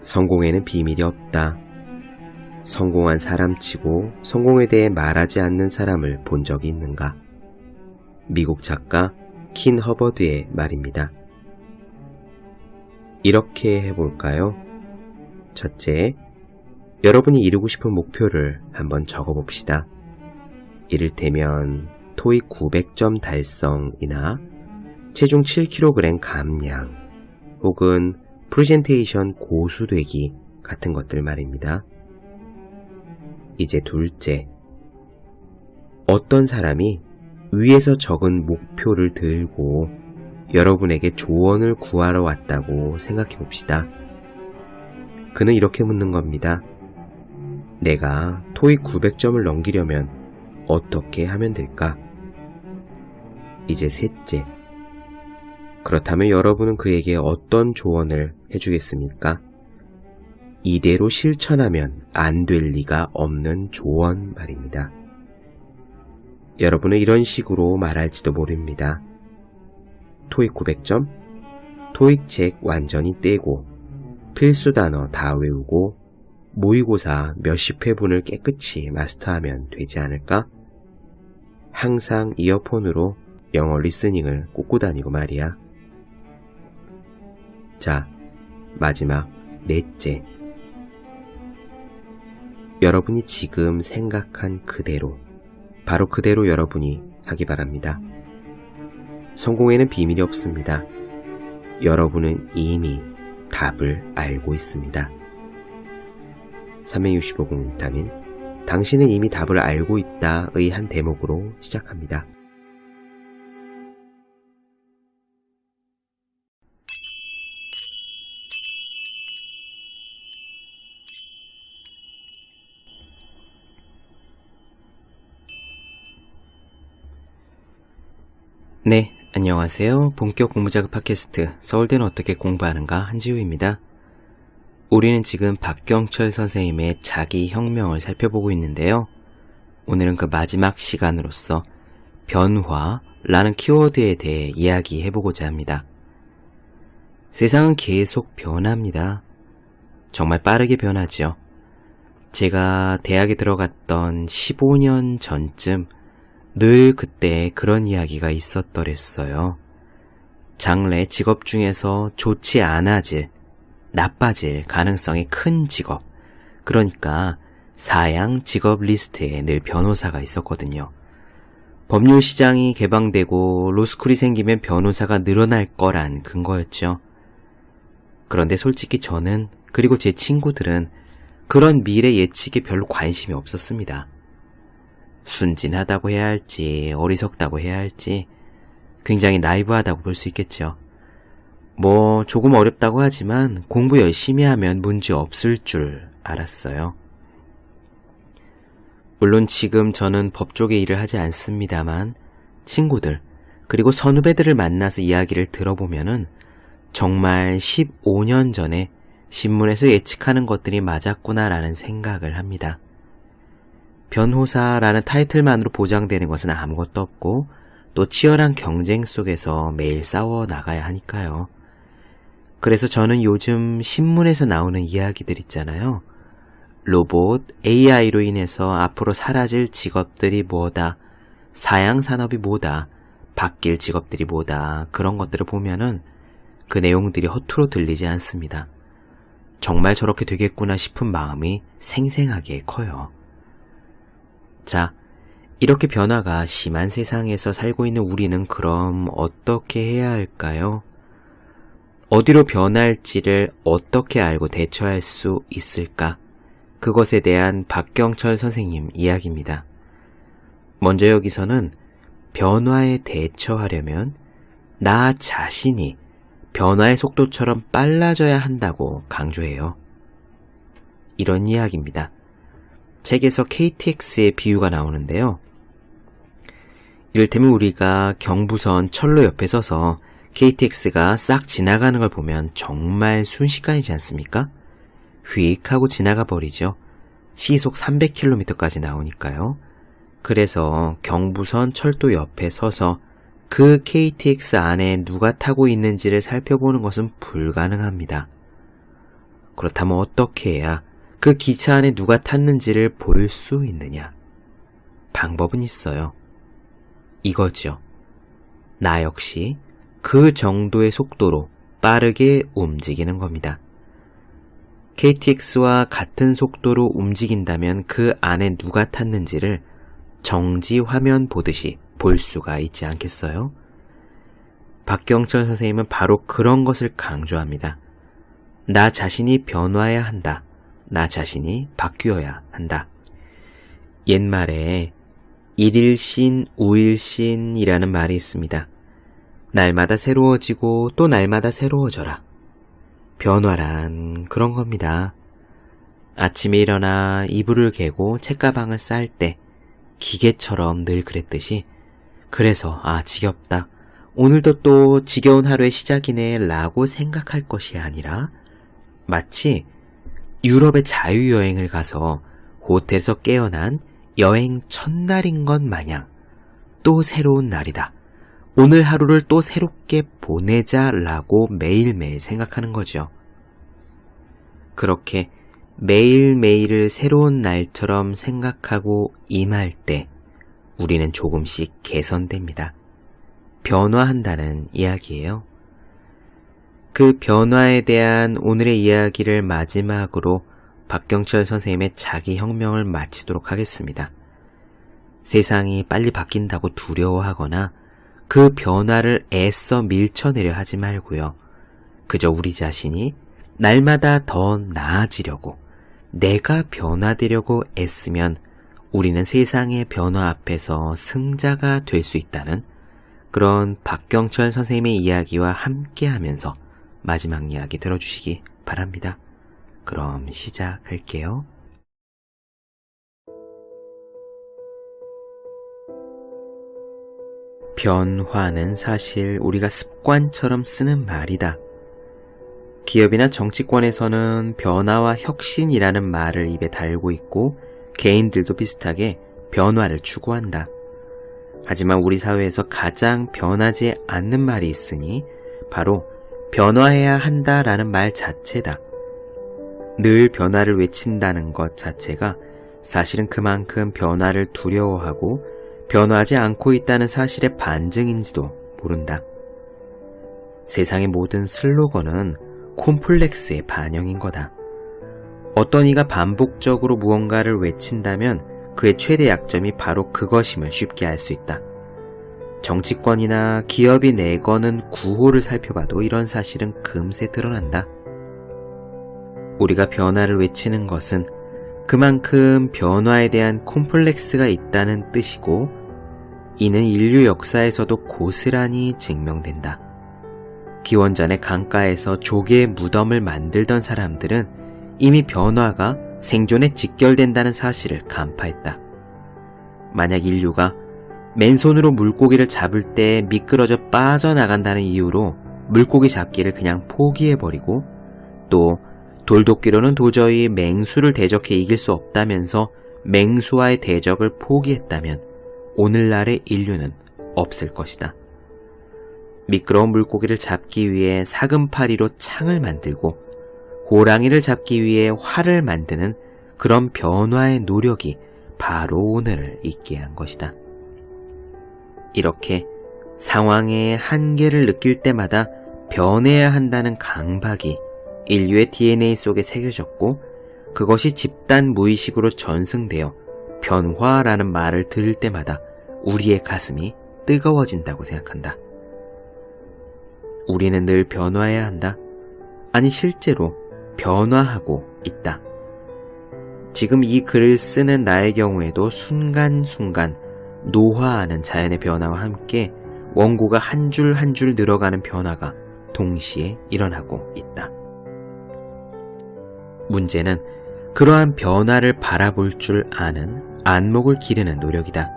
성공에는 비밀이 없다. 성공한 사람치고 성공에 대해 말하지 않는 사람을 본 적이 있는가? 미국 작가 킨 허버드의 말입니다. 이렇게 해볼까요? 첫째, 여러분이 이루고 싶은 목표를 한번 적어봅시다. 이를테면 토익 900점 달성이나 체중 7kg 감량 혹은 프레젠테이션 고수 되기 같은 것들 말입니다. 이제 둘째, 어떤 사람이 위에서 적은 목표를 들고 여러분에게 조언을 구하러 왔다고 생각해 봅시다. 그는 이렇게 묻는 겁니다. 내가 토익 900점을 넘기려면 어떻게 하면 될까? 이제 셋째, 그렇다면 여러분은 그에게 어떤 조언을 해주겠습니까? 이대로 실천하면 안 될 리가 없는 조언 말입니다. 여러분은 이런 식으로 말할지도 모릅니다. 토익 900점? 토익 책 완전히 떼고 필수 단어 다 외우고 모의고사 몇십 회분을 깨끗이 마스터하면 되지 않을까? 항상 이어폰으로 영어 리스닝을 꽂고 다니고 말이야. 자, 마지막 넷째. 여러분이 지금 생각한 그대로, 바로 그대로 여러분이 하기 바랍니다. 성공에는 비밀이 없습니다. 여러분은 이미 답을 알고 있습니다. 365공 비타민, 당신은 이미 답을 알고 있다의 한 대목으로 시작합니다. 네, 안녕하세요. 본격 공부자극 팟캐스트 서울대는 어떻게 공부하는가 한지우입니다. 우리는 지금 박경철 선생님의 자기혁명을 살펴보고 있는데요. 오늘은 그 마지막 시간으로서 변화라는 키워드에 대해 이야기해보고자 합니다. 세상은 계속 변합니다. 정말 빠르게 변하죠. 제가 대학에 들어갔던 15년 전쯤 늘 그때 그런 이야기가 있었더랬어요. 장래 직업 중에서 좋지 않아질, 나빠질 가능성이 큰 직업, 그러니까 사양 직업 리스트에 늘 변호사가 있었거든요. 법률 시장이 개방되고 로스쿨이 생기면 변호사가 늘어날 거란 근거였죠. 그런데 솔직히 저는, 그리고 제 친구들은 그런 미래 예측에 별로 관심이 없었습니다. 순진하다고 해야 할지 어리석다고 해야 할지 굉장히 나이브하다고 볼 수 있겠죠. 조금 어렵다고 하지만 공부 열심히 하면 문제 없을 줄 알았어요. 물론 지금 저는 법 쪽의 일을 하지 않습니다만 친구들 그리고 선후배들을 만나서 이야기를 들어보면은 정말 15년 전에 신문에서 예측하는 것들이 맞았구나라는 생각을 합니다. 변호사라는 타이틀만으로 보장되는 것은 아무것도 없고 또 치열한 경쟁 속에서 매일 싸워 나가야 하니까요. 그래서 저는 요즘 신문에서 나오는 이야기들 있잖아요. 로봇, AI로 인해서 앞으로 사라질 직업들이 뭐다, 사양산업이 뭐다, 바뀔 직업들이 뭐다, 그런 것들을 보면은 그 내용들이 허투루 들리지 않습니다. 정말 저렇게 되겠구나 싶은 마음이 생생하게 커요. 자, 이렇게 변화가 심한 세상에서 살고 있는 우리는 그럼 어떻게 해야 할까요? 어디로 변할지를 어떻게 알고 대처할 수 있을까? 그것에 대한 박경철 선생님 이야기입니다. 먼저 여기서는 변화에 대처하려면 나 자신이 변화의 속도처럼 빨라져야 한다고 강조해요. 이런 이야기입니다. 책에서 KTX의 비유가 나오는데요. 이를테면 우리가 경부선 철로 옆에 서서 KTX가 싹 지나가는 걸 보면 정말 순식간이지 않습니까? 휙 하고 지나가 버리죠. 시속 300km까지 나오니까요. 그래서 경부선 철도 옆에 서서 그 KTX 안에 누가 타고 있는지를 살펴보는 것은 불가능합니다. 그렇다면 어떻게 해야 그 기차 안에 누가 탔는지를 볼 수 있느냐? 방법은 있어요. 이거죠. 나 역시 그 정도의 속도로 빠르게 움직이는 겁니다. KTX와 같은 속도로 움직인다면 그 안에 누가 탔는지를 정지 화면 보듯이 볼 수가 있지 않겠어요? 박경철 선생님은 바로 그런 것을 강조합니다. 나 자신이 변화해야 한다. 나 자신이 바뀌어야 한다. 옛말에 일일신, 우일신이라는 말이 있습니다. 날마다 새로워지고 또 날마다 새로워져라. 변화란 그런 겁니다. 아침에 일어나 이불을 개고 책가방을 쌀 때 기계처럼 늘 그랬듯이 그래서 지겹다. 오늘도 또 지겨운 하루의 시작이네 라고 생각할 것이 아니라 마치 유럽의 자유여행을 가서 호텔에서 깨어난 여행 첫날인 것 마냥 또 새로운 날이다. 오늘 하루를 또 새롭게 보내자라고 매일매일 생각하는 거죠. 그렇게 매일매일을 새로운 날처럼 생각하고 임할 때 우리는 조금씩 개선됩니다. 변화한다는 이야기예요. 그 변화에 대한 오늘의 이야기를 마지막으로 박경철 선생님의 자기혁명을 마치도록 하겠습니다. 세상이 빨리 바뀐다고 두려워하거나 그 변화를 애써 밀쳐내려 하지 말고요. 그저 우리 자신이 날마다 더 나아지려고 내가 변화되려고 애쓰면 우리는 세상의 변화 앞에서 승자가 될 수 있다는 그런 박경철 선생님의 이야기와 함께하면서 마지막 이야기 들어주시기 바랍니다. 그럼 시작할게요. 변화는 사실 우리가 습관처럼 쓰는 말이다. 기업이나 정치권에서는 변화와 혁신이라는 말을 입에 달고 있고 개인들도 비슷하게 변화를 추구한다. 하지만 우리 사회에서 가장 변하지 않는 말이 있으니 바로 변화해야 한다라는 말 자체다. 늘 변화를 외친다는 것 자체가 사실은 그만큼 변화를 두려워하고 변화하지 않고 있다는 사실의 반증인지도 모른다. 세상의 모든 슬로건은 콤플렉스의 반영인 거다. 어떤 이가 반복적으로 무언가를 외친다면 그의 최대 약점이 바로 그것임을 쉽게 알 수 있다. 정치권이나 기업이 내거는 구호를 살펴봐도 이런 사실은 금세 드러난다. 우리가 변화를 외치는 것은 그만큼 변화에 대한 콤플렉스가 있다는 뜻이고 이는 인류 역사에서도 고스란히 증명된다. 기원전의 강가에서 조개의 무덤을 만들던 사람들은 이미 변화가 생존에 직결된다는 사실을 간파했다. 만약 인류가 맨손으로 물고기를 잡을 때 미끄러져 빠져나간다는 이유로 물고기 잡기를 그냥 포기해버리고 또 돌도끼로는 도저히 맹수를 대적해 이길 수 없다면서 맹수와의 대적을 포기했다면 오늘날의 인류는 없을 것이다. 미끄러운 물고기를 잡기 위해 사금파리로 창을 만들고 호랑이를 잡기 위해 활을 만드는 그런 변화의 노력이 바로 오늘을 있게 한 것이다. 이렇게 상황의 한계를 느낄 때마다 변해야 한다는 강박이 인류의 DNA 속에 새겨졌고 그것이 집단 무의식으로 전승되어 변화라는 말을 들을 때마다 우리의 가슴이 뜨거워진다고 생각한다. 우리는 늘 변화해야 한다. 아니 실제로 변화하고 있다. 지금 이 글을 쓰는 나의 경우에도 순간순간 노화하는 자연의 변화와 함께 원고가 한 줄 한 줄 늘어가는 변화가 동시에 일어나고 있다. 문제는 그러한 변화를 바라볼 줄 아는 안목을 기르는 노력이다.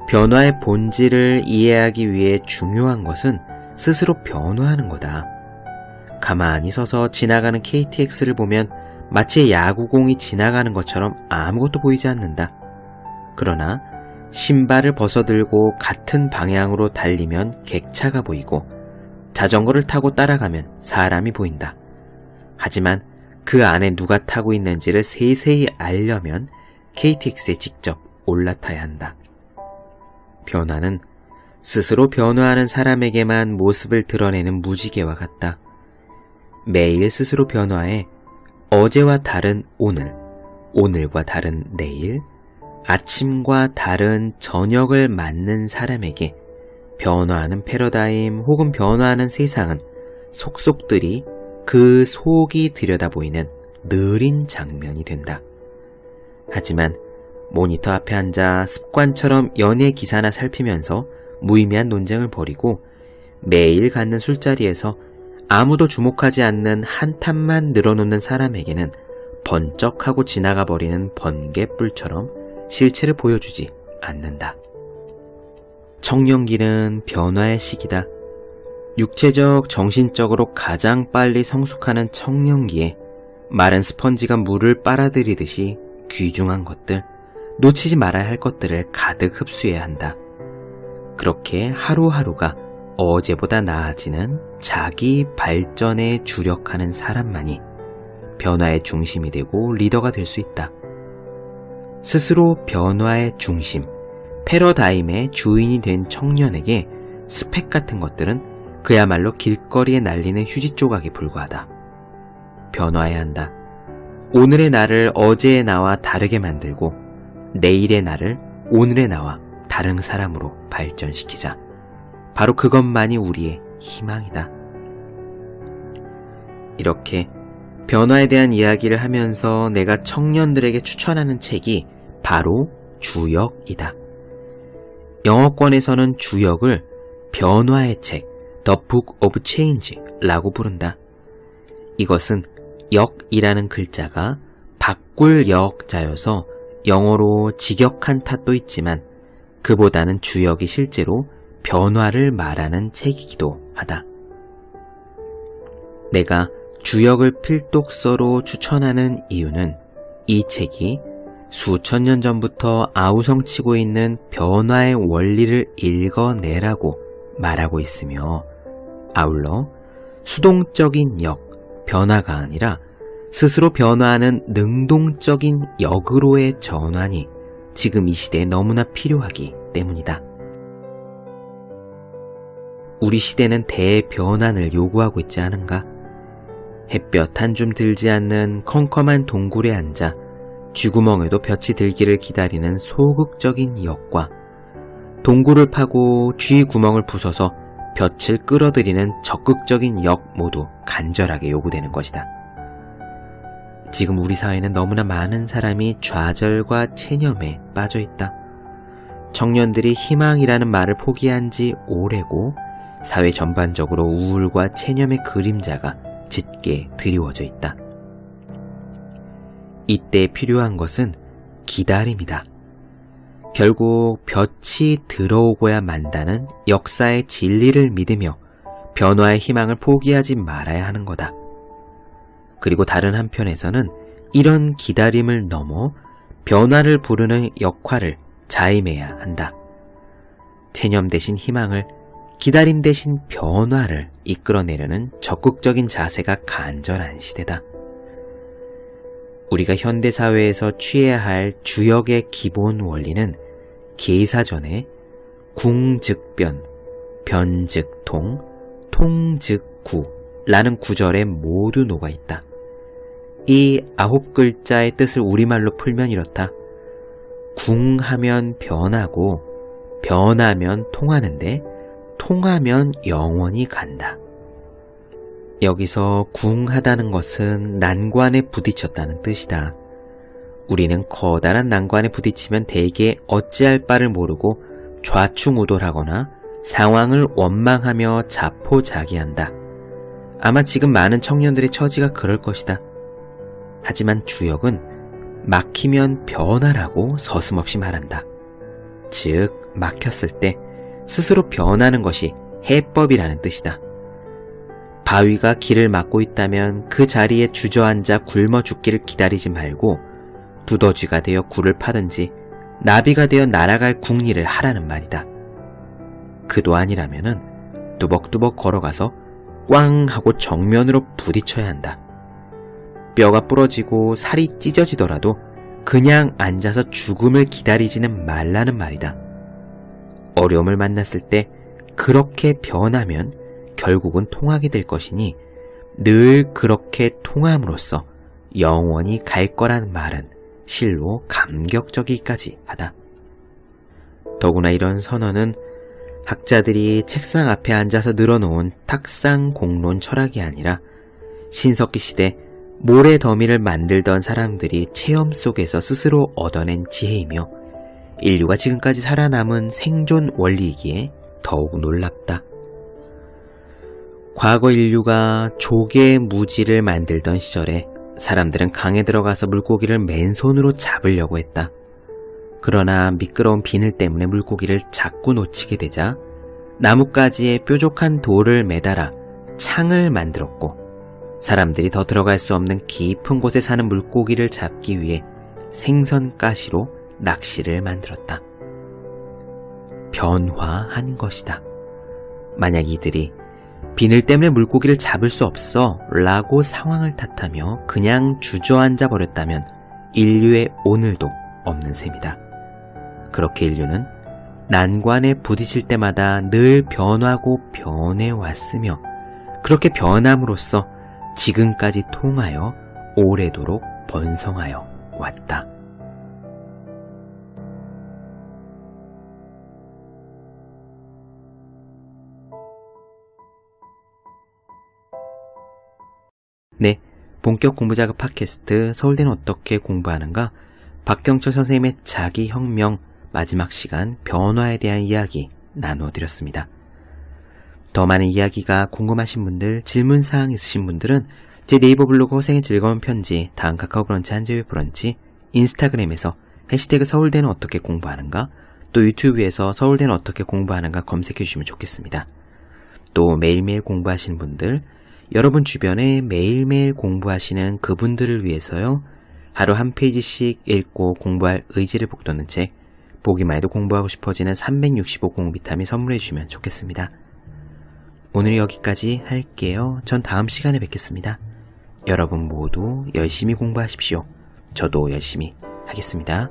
변화의 본질을 이해하기 위해 중요한 것은 스스로 변화하는 거다. 가만히 서서 지나가는 KTX를 보면 마치 야구공이 지나가는 것처럼 아무것도 보이지 않는다. 그러나 신발을 벗어들고 같은 방향으로 달리면 객차가 보이고 자전거를 타고 따라가면 사람이 보인다. 하지만 그 안에 누가 타고 있는지를 세세히 알려면 KTX에 직접 올라타야 한다. 변화는 스스로 변화하는 사람에게만 모습을 드러내는 무지개와 같다. 매일 스스로 변화해 어제와 다른 오늘, 오늘과 다른 내일, 아침과 다른 저녁을 맞는 사람에게 변화하는 패러다임 혹은 변화하는 세상은 속속들이 그 속이 들여다보이는 느린 장면이 된다. 하지만 모니터 앞에 앉아 습관처럼 연예 기사나 살피면서 무의미한 논쟁을 벌이고 매일 갖는 술자리에서 아무도 주목하지 않는 한탄만 늘어놓는 사람에게는 번쩍하고 지나가 버리는 번개불처럼 실체를 보여주지 않는다. 청년기는 변화의 시기다. 육체적, 정신적으로 가장 빨리 성숙하는 청년기에 마른 스펀지가 물을 빨아들이듯이 귀중한 것들, 놓치지 말아야 할 것들을 가득 흡수해야 한다. 그렇게 하루하루가 어제보다 나아지는 자기 발전에 주력하는 사람만이 변화의 중심이 되고 리더가 될 수 있다. 스스로 변화의 중심, 패러다임의 주인이 된 청년에게 스펙 같은 것들은 그야말로 길거리에 날리는 휴지 조각에 불과하다. 변화해야 한다. 오늘의 나를 어제의 나와 다르게 만들고 내일의 나를 오늘의 나와 다른 사람으로 발전시키자. 바로 그것만이 우리의 희망이다. 이렇게 변화에 대한 이야기를 하면서 내가 청년들에게 추천하는 책이 바로 주역이다. 영어권에서는 주역을 변화의 책, The Book of Change라고 부른다. 이것은 역이라는 글자가 바꿀 역자여서 영어로 직역한 탓도 있지만 그보다는 주역이 실제로 변화를 말하는 책이기도 하다. 내가 주역을 필독서로 추천하는 이유는 이 책이 수천 년 전부터 아우성치고 있는 변화의 원리를 읽어내라고 말하고 있으며 아울러 수동적인 역, 변화가 아니라 스스로 변화하는 능동적인 역으로의 전환이 지금 이 시대에 너무나 필요하기 때문이다. 우리 시대는 대변환을 요구하고 있지 않은가? 햇볕 한 줌 들지 않는 컴컴한 동굴에 앉아 쥐구멍에도 볕이 들기를 기다리는 소극적인 역과 동굴을 파고 쥐구멍을 부숴서 볕을 끌어들이는 적극적인 역 모두 간절하게 요구되는 것이다. 지금 우리 사회는 너무나 많은 사람이 좌절과 체념에 빠져 있다. 청년들이 희망이라는 말을 포기한 지 오래고 사회 전반적으로 우울과 체념의 그림자가 짙게 드리워져 있다. 이때 필요한 것은 기다림이다. 결국 볕이 들어오고야 만다는 역사의 진리를 믿으며 변화의 희망을 포기하지 말아야 하는 거다. 그리고 다른 한편에서는 이런 기다림을 넘어 변화를 부르는 역할을 자임해야 한다. 체념 대신 희망을, 기다림 대신 변화를 이끌어내려는 적극적인 자세가 간절한 시대다. 우리가 현대사회에서 취해야 할 주역의 기본 원리는 계사전에 궁즉변, 변즉통, 통즉구라는 구절에 모두 녹아있다. 이 9글자의 뜻을 우리말로 풀면 이렇다. 궁하면 변하고 변하면 통하는데 통하면 영원히 간다. 여기서 궁하다는 것은 난관에 부딪혔다는 뜻이다. 우리는 커다란 난관에 부딪히면 대개 어찌할 바를 모르고 좌충우돌하거나 상황을 원망하며 자포자기한다. 아마 지금 많은 청년들의 처지가 그럴 것이다. 하지만 주역은 막히면 변하라고 서슴없이 말한다. 즉, 막혔을 때 스스로 변하는 것이 해법이라는 뜻이다. 바위가 길을 막고 있다면 그 자리에 주저앉아 굶어 죽기를 기다리지 말고 두더지가 되어 굴을 파든지 나비가 되어 날아갈 궁리를 하라는 말이다. 그도 아니라면은 뚜벅뚜벅 걸어가서 꽝 하고 정면으로 부딪혀야 한다. 뼈가 부러지고 살이 찢어지더라도 그냥 앉아서 죽음을 기다리지는 말라는 말이다. 어려움을 만났을 때 그렇게 변하면 결국은 통하게 될 것이니 늘 그렇게 통함으로써 영원히 갈 거라는 말은 실로 감격적이기까지 하다. 더구나 이런 선언은 학자들이 책상 앞에 앉아서 늘어놓은 탁상 공론 철학이 아니라 신석기 시대 모래 더미를 만들던 사람들이 체험 속에서 스스로 얻어낸 지혜이며 인류가 지금까지 살아남은 생존 원리이기에 더욱 놀랍다. 과거 인류가 조개 무지를 만들던 시절에 사람들은 강에 들어가서 물고기를 맨손으로 잡으려고 했다. 그러나 미끄러운 비늘 때문에 물고기를 자꾸 놓치게 되자 나뭇가지에 뾰족한 돌을 매달아 창을 만들었고, 사람들이 더 들어갈 수 없는 깊은 곳에 사는 물고기를 잡기 위해 생선가시로 낚시를 만들었다. 변화한 것이다. 만약 이들이 비늘 때문에 물고기를 잡을 수 없어 라고 상황을 탓하며 그냥 주저앉아 버렸다면 인류의 오늘도 없는 셈이다. 그렇게 인류는 난관에 부딪힐 때마다 늘 변하고 변해왔으며 그렇게 변함으로써 지금까지 통하여 오래도록 번성하여 왔다. 네, 본격 공부자극 팟캐스트 서울대는 어떻게 공부하는가? 박경철 선생님의 자기혁명 마지막 시간 변화에 대한 이야기 나눠드렸습니다. 더 많은 이야기가 궁금하신 분들, 질문사항 있으신 분들은 제 네이버 블로그 허생의 즐거운 편지, 다음 카카오 브런치 한재회 브런치, 인스타그램에서 해시태그 서울대는 어떻게 공부하는가, 또 유튜브에서 서울대는 어떻게 공부하는가 검색해 주시면 좋겠습니다. 또 매일매일 공부하시는 분들, 여러분 주변에 매일매일 공부하시는 그분들을 위해서요, 하루 한 페이지씩 읽고 공부할 의지를 북돋는 책, 보기만 해도 공부하고 싶어지는 365 공비타민 선물해 주시면 좋겠습니다. 오늘 여기까지 할게요. 전 다음 시간에 뵙겠습니다. 여러분 모두 열심히 공부하십시오. 저도 열심히 하겠습니다.